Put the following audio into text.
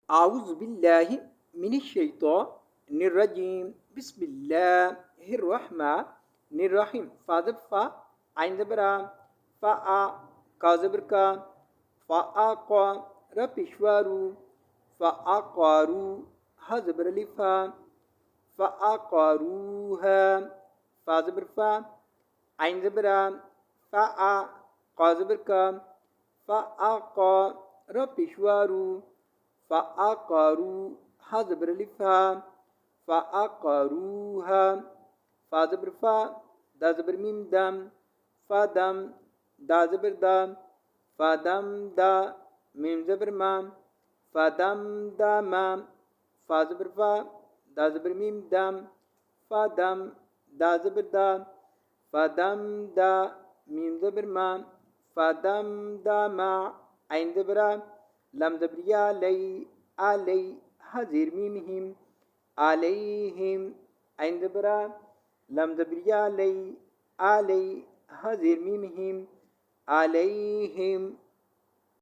أعوذ بالله من الشيطان الرجيم بسم الله الرحمن الرحيم فاذب فا عين زبرا فا كازبركا فا قا ربشوارو فا قارو هزبر لفا فا قاروها فازبر فا عين زبرا فا كازبركا فا قا ربشوارو فأقروا حزبر لفا فأقروها فازبر فا دازبر ميم دم فدم دازبر دم فدم دا ميم زبر مام فدم دا مام فازبر فا دازبر ميم دم فدم دازبر دم فدم دا ميم زبر مام فدم دا ما عين زبرا لم زبريا لي علي هزير ميمهم عليهم عين زبرا لم زبريا لي علي هزير ميمهم عليهم